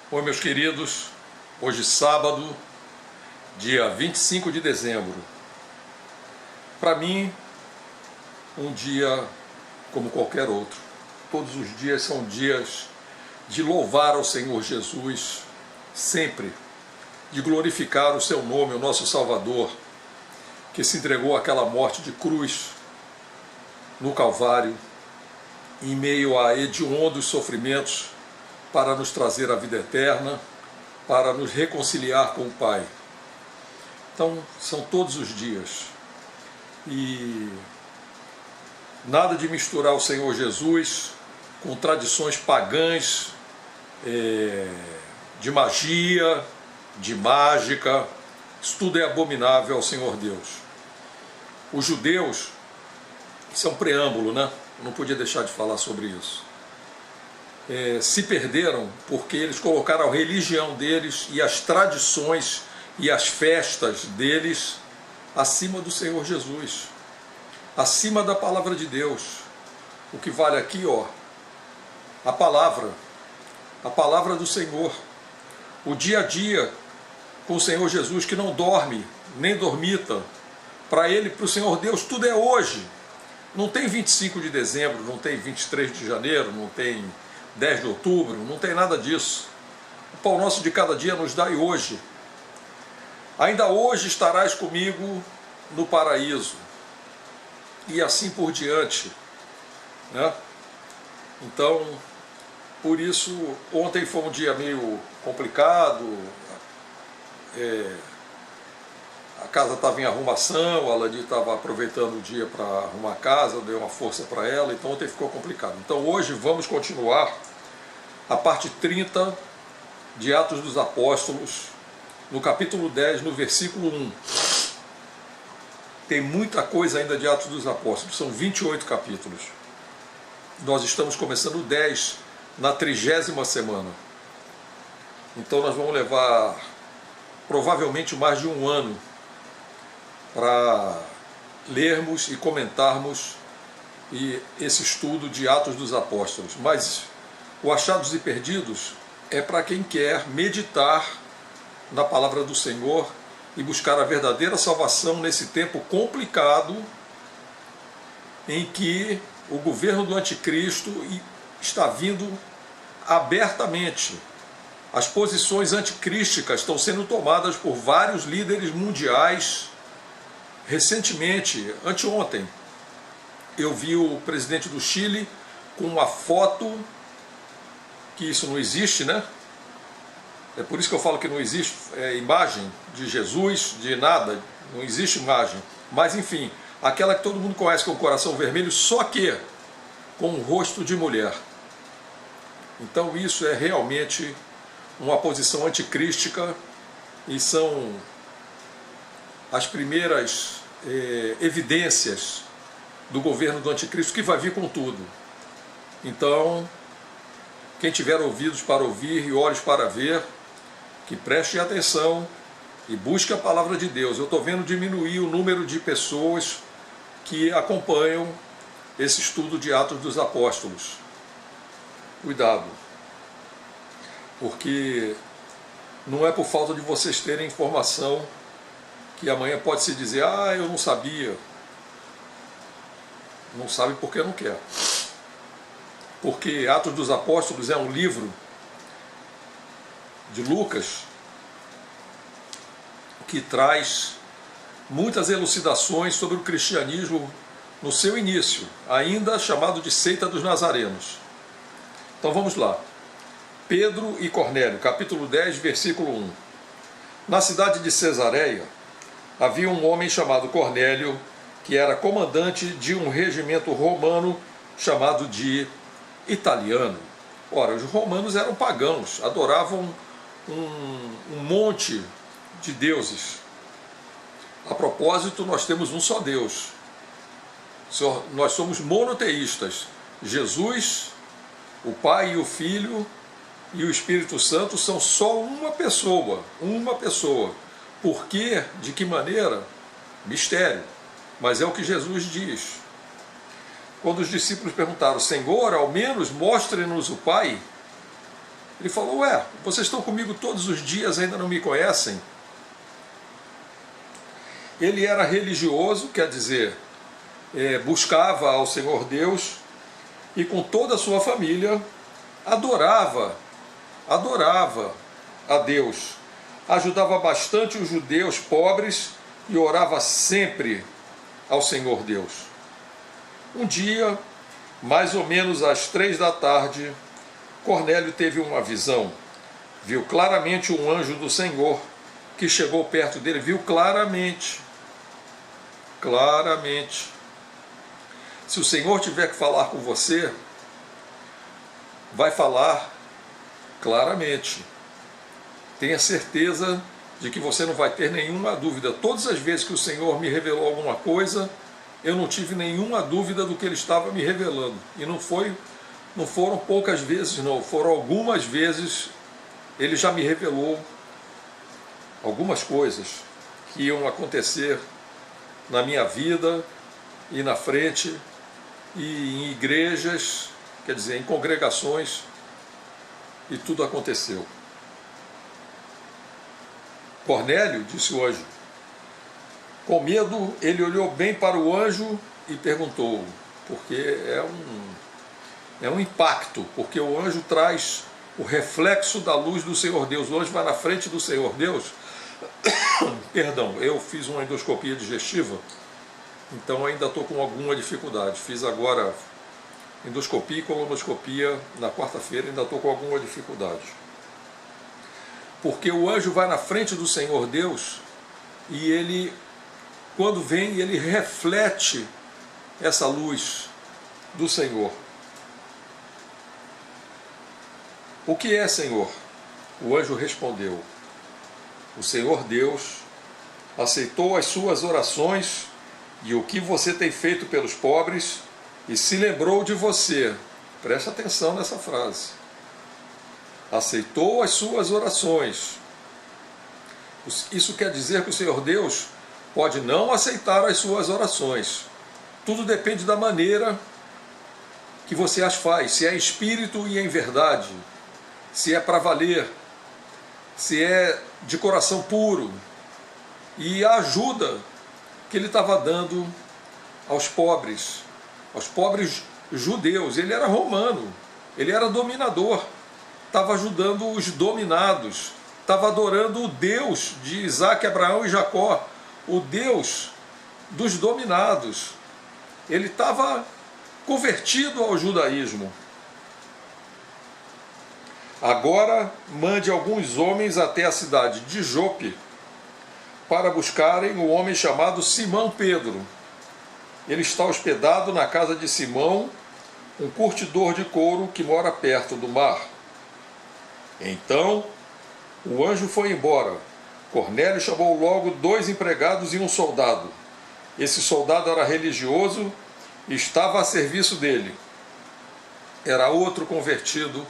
Oi, meus queridos, hoje sábado, dia 25 de dezembro. Para mim, um dia como qualquer outro. Todos os dias são dias de louvar ao Senhor Jesus, sempre, de glorificar o seu nome, o nosso Salvador, que se entregou àquela morte de cruz no Calvário, em meio a hediondos sofrimentos, para nos trazer a vida eterna, para nos reconciliar com o Pai. Então, são todos os dias. E nada de misturar o Senhor Jesus com tradições pagãs, de magia, de mágica. Isso tudo é abominável ao Senhor Deus. Os judeus, isso é um preâmbulo, né? Eu não podia deixar de falar sobre isso. Se perderam porque eles colocaram a religião deles e as tradições e as festas deles acima do Senhor Jesus, acima da palavra de Deus. O que vale aqui, a palavra do Senhor, o dia a dia com o Senhor Jesus, que não dorme nem dormita. Para ele, para o Senhor Deus, tudo é hoje. Não tem 25 de dezembro, não tem 23 de janeiro, não tem 10 de outubro, não tem nada disso. O pão nosso de cada dia nos dai hoje. Ainda hoje estarás comigo no paraíso. E assim por diante, né? Então, por isso, ontem foi um dia meio complicado. A casa estava em arrumação, a Lani estava aproveitando o dia para arrumar a casa, eu dei uma força para ela, então ontem ficou complicado. Então hoje vamos continuar a parte 30 de Atos dos Apóstolos, no capítulo 10, no versículo 1. Tem muita coisa ainda de Atos dos Apóstolos, são 28 capítulos. Nós estamos começando o 10 na 30ª semana. Então nós vamos levar provavelmente mais de um ano para lermos e comentarmos esse estudo de Atos dos Apóstolos. Mas o Achados e Perdidos é para quem quer meditar na palavra do Senhor e buscar a verdadeira salvação nesse tempo complicado em que o governo do anticristo está vindo abertamente. As posições anticrísticas estão sendo tomadas por vários líderes mundiais. Recentemente, anteontem, eu vi o presidente do Chile com uma foto, que isso não existe, né? É por isso que eu falo que não existe imagem de Jesus, de nada, não existe imagem. Mas enfim, aquela que todo mundo conhece com o coração vermelho, só que com o rosto de mulher. Então isso é realmente uma posição anticrística e são as primeiras evidências do governo do anticristo, que vai vir com tudo. Então, quem tiver ouvidos para ouvir e olhos para ver, que preste atenção e busque a palavra de Deus. Eu estou vendo diminuir o número de pessoas que acompanham esse estudo de Atos dos Apóstolos. Cuidado, porque não é por falta de vocês terem informação que amanhã pode se dizer, eu não sabia. Não sabe porque não quer. Porque Atos dos Apóstolos é um livro de Lucas que traz muitas elucidações sobre o cristianismo no seu início, ainda chamado de seita dos nazarenos. Então vamos lá. Pedro e Cornélio, capítulo 10, versículo 1. Na cidade de Cesareia havia um homem chamado Cornélio, que era comandante de um regimento romano chamado de Italiano. Ora, os romanos eram pagãos, adoravam um monte de deuses. A propósito, nós temos um só Deus. Nós somos monoteístas. Jesus, o Pai e o Filho e o Espírito Santo são só uma pessoa. Uma pessoa. Por quê? De que maneira? Mistério. Mas é o que Jesus diz. Quando os discípulos perguntaram, Senhor, ao menos mostre-nos o Pai, Ele falou: ué, vocês estão comigo todos os dias, ainda não me conhecem? Ele era religioso, quer dizer, buscava ao Senhor Deus e com toda a sua família adorava a Deus. Ajudava bastante os judeus pobres e orava sempre ao Senhor Deus. Um dia, mais ou menos às 3 da tarde, Cornélio teve uma visão. Viu claramente um anjo do Senhor que chegou perto dele. Viu claramente. Claramente. Se o Senhor tiver que falar com você, vai falar claramente. Tenha certeza de que você não vai ter nenhuma dúvida. Todas as vezes que o Senhor me revelou alguma coisa, eu não tive nenhuma dúvida do que Ele estava me revelando. E não foram poucas vezes, não. Foram algumas vezes. Ele já me revelou algumas coisas que iam acontecer na minha vida e na frente, e em igrejas, quer dizer, em congregações, e tudo aconteceu. Cornélio, disse o anjo. Com medo, ele olhou bem para o anjo e perguntou, porque é um impacto, porque o anjo traz o reflexo da luz do Senhor Deus. O anjo vai na frente do Senhor Deus. Perdão, eu fiz uma endoscopia digestiva, então ainda estou com alguma dificuldade. Fiz agora endoscopia e colonoscopia na quarta-feira, ainda estou com alguma dificuldade. Porque o anjo vai na frente do Senhor Deus e ele, quando vem, ele reflete essa luz do Senhor. O que é, Senhor? O anjo respondeu: o Senhor Deus aceitou as suas orações e o que você tem feito pelos pobres e se lembrou de você. Preste atenção nessa frase. Aceitou as suas orações. Isso quer dizer que o Senhor Deus pode não aceitar as suas orações. Tudo depende da maneira que você as faz. Se é em espírito e em verdade. Se é para valer. Se é de coração puro. E a ajuda que ele estava dando aos pobres judeus. Ele era romano, ele era dominador, estava ajudando os dominados, estava adorando o Deus de Isaac, Abraão e Jacó, o Deus dos dominados. Ele estava convertido ao judaísmo. Agora mande alguns homens até a cidade de Jope para buscarem o homem chamado Simão Pedro. Ele está hospedado na casa de Simão, um curtidor de couro que mora perto do mar. Então o anjo foi embora. Cornélio chamou logo 2 empregados e um soldado. Esse soldado era religioso e estava a serviço dele. Era outro convertido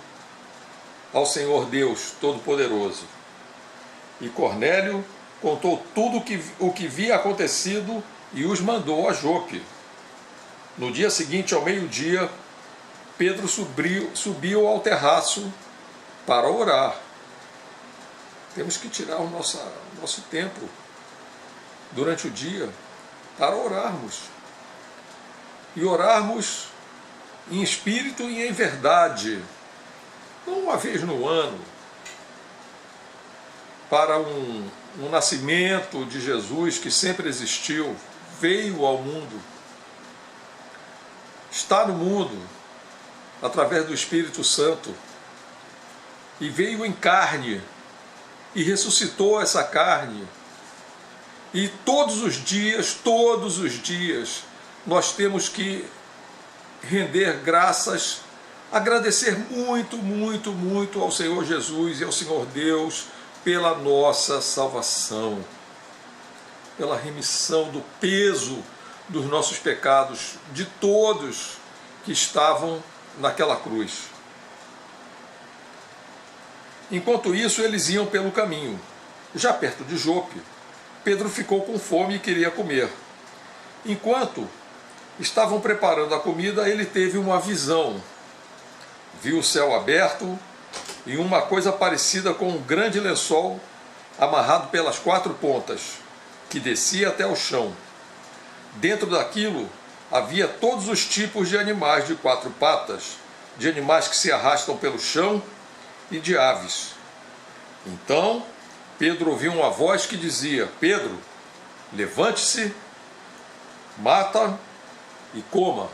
ao Senhor Deus Todo-Poderoso. E Cornélio contou tudo o que havia acontecido e os mandou a Jope. No dia seguinte, ao meio-dia, Pedro subiu ao terraço para orar. Temos que tirar o nosso tempo durante o dia para orarmos. E orarmos em espírito e em verdade. Não uma vez no ano, para um nascimento de Jesus que sempre existiu, veio ao mundo, está no mundo através do Espírito Santo e veio em carne e ressuscitou essa carne. E todos os dias, nós temos que render graças, agradecer muito, muito, muito ao Senhor Jesus e ao Senhor Deus pela nossa salvação, pela remissão do peso dos nossos pecados, de todos que estavam naquela cruz. Enquanto isso, eles iam pelo caminho. Já perto de Jope, Pedro ficou com fome e queria comer. Enquanto estavam preparando a comida, ele teve uma visão. Viu o céu aberto e uma coisa parecida com um grande lençol amarrado pelas 4 pontas, que descia até o chão. Dentro daquilo havia todos os tipos de animais de 4 patas, de animais que se arrastam pelo chão e de aves. Então Pedro ouviu uma voz que dizia: Pedro, levante-se, mata e coma.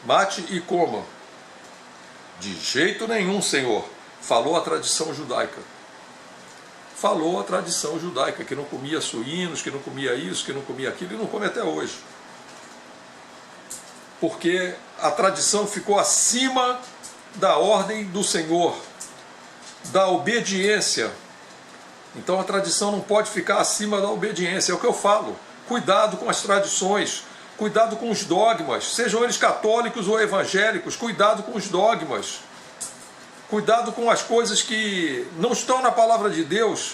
Mate e coma. De jeito nenhum, Senhor, falou a tradição judaica. Falou a tradição judaica, que não comia suínos, que não comia isso, que não comia aquilo, e não come até hoje. Porque a tradição ficou acima da ordem do Senhor, da obediência. Então a tradição não pode ficar acima da obediência, é o que eu falo. Cuidado com as tradições, cuidado com os dogmas, sejam eles católicos ou evangélicos, cuidado com os dogmas. Cuidado com as coisas que não estão na palavra de Deus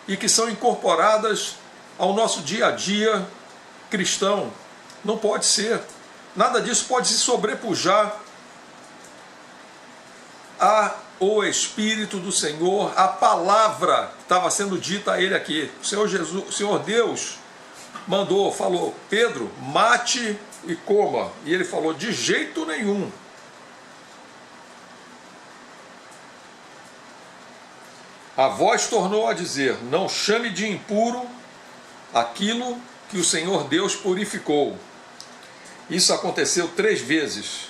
e que são incorporadas ao nosso dia a dia cristão. Não pode ser. Nada disso pode se sobrepujar ao Espírito do Senhor, a palavra que estava sendo dita a ele aqui. O Senhor Jesus, o Senhor Deus mandou, falou: Pedro, mate e coma. E ele falou: de jeito nenhum. A voz tornou a dizer: não chame de impuro aquilo que o Senhor Deus purificou. Isso aconteceu 3 vezes.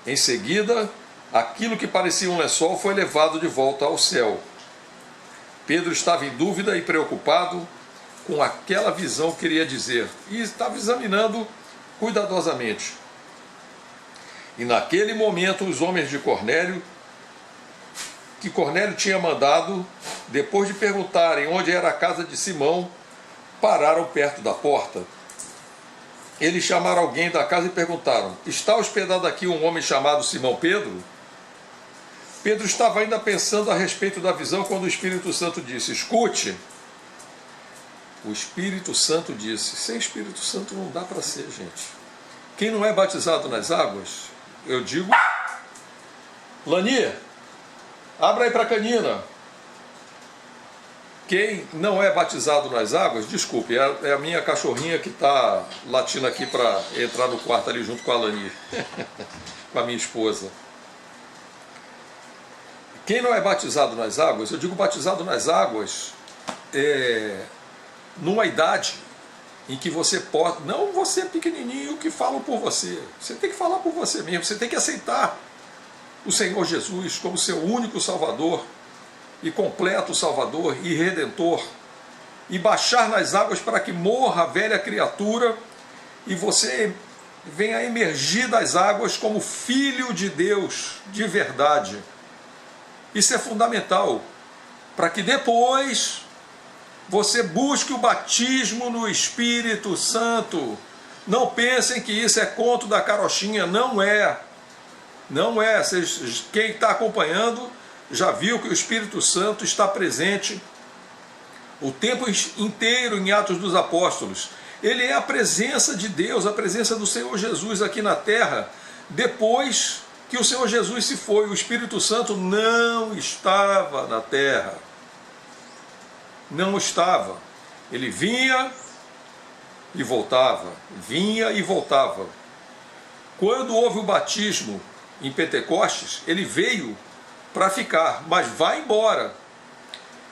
Em seguida, aquilo que parecia um lençol foi levado de volta ao céu. Pedro estava em dúvida e preocupado com aquela visão que queria dizer, e estava examinando cuidadosamente. E naquele momento os homens de Cornélio, que Cornélio tinha mandado, depois de perguntarem onde era a casa de Simão, pararam perto da porta. Eles chamaram alguém da casa e perguntaram: está hospedado aqui um homem chamado Simão Pedro? Pedro estava ainda pensando a respeito da visão quando o Espírito Santo disse: escute. O Espírito Santo disse: sem Espírito Santo não dá para ser, gente. Quem não é batizado nas águas, eu digo... Lani, abra aí para a canina. Quem não é batizado nas águas, desculpe, é a minha cachorrinha que está latindo aqui para entrar no quarto ali junto com a Lani, com a minha esposa. Quem não é batizado nas águas, eu digo batizado nas águas, numa idade em que você pode, não você pequenininho que fala por você, você tem que falar por você mesmo, você tem que aceitar o Senhor Jesus como seu único Salvador e completo Salvador e Redentor, e baixar nas águas para que morra a velha criatura e você venha emergir das águas como filho de Deus de verdade. Isso é fundamental, para que depois você busque o batismo no Espírito Santo. Não pensem que isso é conto da carochinha, não é. Não é. Quem está acompanhando já viu que o Espírito Santo está presente o tempo inteiro em Atos dos Apóstolos. Ele é a presença de Deus, a presença do Senhor Jesus aqui na terra. Depois que o Senhor Jesus se foi, o Espírito Santo não estava na terra. Não estava. Ele vinha e voltava, vinha e voltava. Quando houve o batismo em Pentecostes, ele veio para ficar, mas vai embora.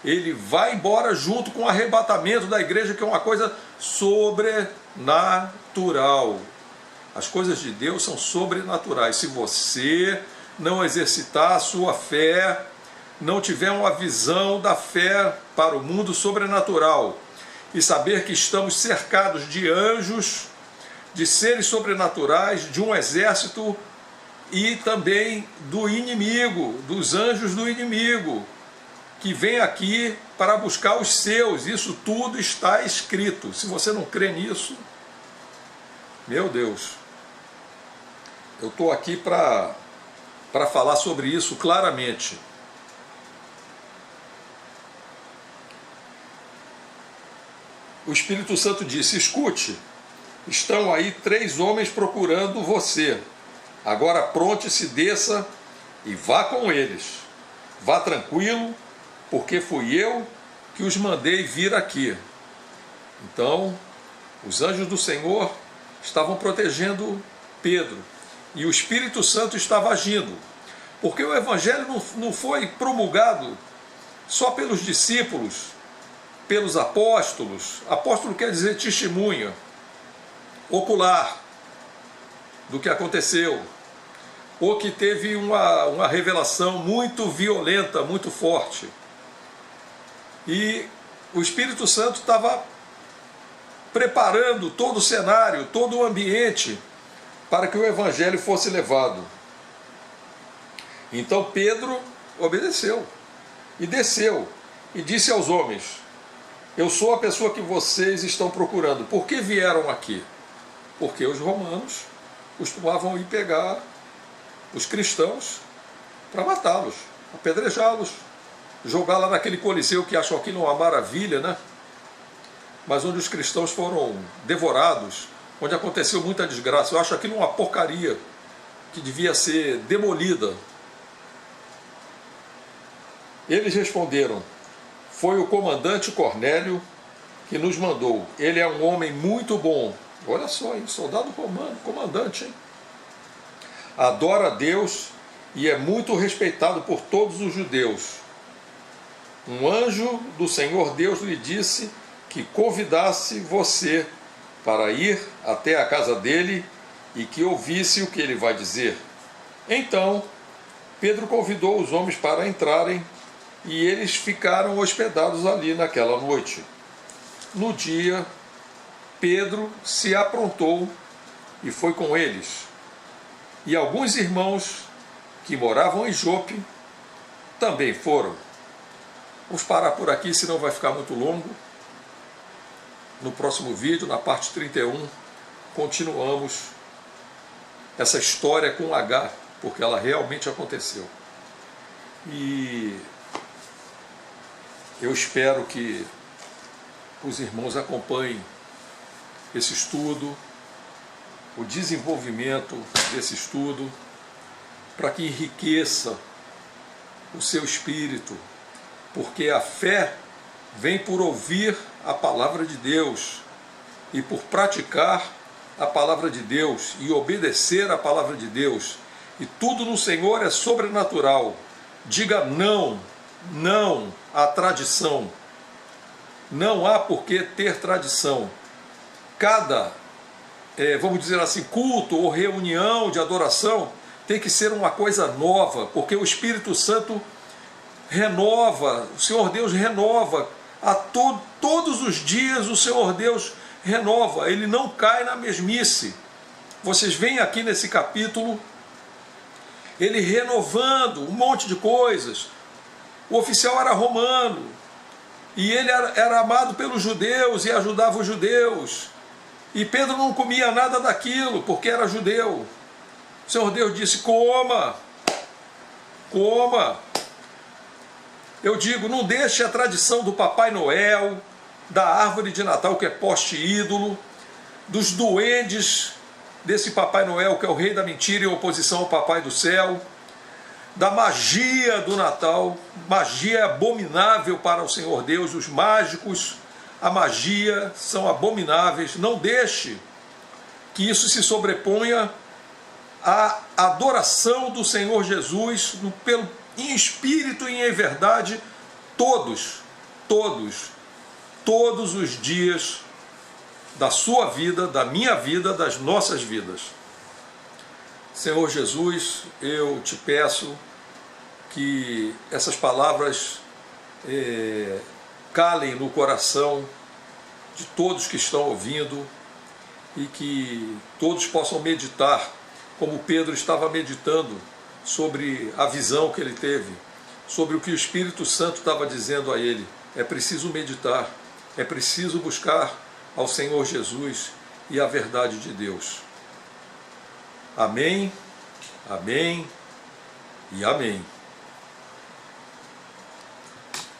Ele vai embora junto com o arrebatamento da igreja, que é uma coisa sobrenatural. As coisas de Deus são sobrenaturais. Se você não exercitar a sua fé, não tiver uma visão da fé para o mundo sobrenatural, e saber que estamos cercados de anjos, de seres sobrenaturais, de um exército, e também do inimigo, dos anjos do inimigo, que vem aqui para buscar os seus. Isso tudo está escrito. Se você não crê nisso, meu Deus, eu estou aqui para falar sobre isso claramente. O Espírito Santo disse: escute, estão aí 3 homens procurando você. Agora apronte-se, desça e vá com eles. vá tranquilo, porque fui eu que os mandei vir aqui. Então, os anjos do Senhor estavam protegendo Pedro, e o Espírito Santo estava agindo, porque o Evangelho não foi promulgado só pelos discípulos, pelos apóstolos. Apóstolo quer dizer testemunha ocular do que aconteceu, ou que teve uma revelação muito violenta, muito forte. E o Espírito Santo estava preparando todo o cenário, todo o ambiente para que o Evangelho fosse levado. Então Pedro obedeceu e desceu e disse aos homens: eu sou a pessoa que vocês estão procurando. Por que vieram aqui? Porque os romanos costumavam ir pegar os cristãos para matá-los, apedrejá-los, jogar lá naquele coliseu que acham aquilo uma maravilha, né? Mas onde os cristãos foram devorados, onde aconteceu muita desgraça. Eu acho aquilo uma porcaria que devia ser demolida. Eles responderam: foi o comandante Cornélio que nos mandou. Ele é um homem muito bom. Olha só, hein? Soldado romano, comandante, hein? Adora a Deus e é muito respeitado por todos os judeus. Um anjo do Senhor Deus lhe disse que convidasse você para ir até a casa dele e que ouvisse o que ele vai dizer. Então, Pedro convidou os homens para entrarem e eles ficaram hospedados ali naquela noite. No dia, Pedro se aprontou e foi com eles. E alguns irmãos que moravam em Jope também foram. Vamos parar por aqui, senão vai ficar muito longo. No próximo vídeo, na parte 31, continuamos essa história com H, porque ela realmente aconteceu. E eu espero que os irmãos acompanhem esse estudo, o desenvolvimento desse estudo, para que enriqueça o seu espírito, porque a fé vem por ouvir a palavra de Deus e por praticar a palavra de Deus e obedecer a palavra de Deus. E tudo no Senhor é sobrenatural. Diga não, não à tradição. Não há por que ter tradição. Cada, vamos dizer assim, culto ou reunião de adoração tem que ser uma coisa nova, porque o Espírito Santo renova, o Senhor Deus renova. Todos os dias o Senhor Deus renova, Ele não cai na mesmice. Vocês veem aqui nesse capítulo, Ele renovando um monte de coisas. O oficial era romano, e ele era amado pelos judeus e ajudava os judeus. E Pedro não comia nada daquilo, porque era judeu. O Senhor Deus disse: coma, coma. Eu digo, não deixe a tradição do Papai Noel, da árvore de Natal que é poste ídolo, dos duendes desse Papai Noel que é o rei da mentira em oposição ao Papai do céu, da magia do Natal. Magia é abominável para o Senhor Deus, os mágicos, a magia são abomináveis. Não deixe que isso se sobreponha à adoração do Senhor Jesus em espírito e em verdade, todos os dias da sua vida, da minha vida, das nossas vidas. Senhor Jesus, eu te peço que essas palavras calem no coração de todos que estão ouvindo e que todos possam meditar, como Pedro estava meditando sobre a visão que ele teve, sobre o que o Espírito Santo estava dizendo a ele. É preciso meditar, é preciso buscar ao Senhor Jesus e a verdade de Deus. Amém, amém e amém.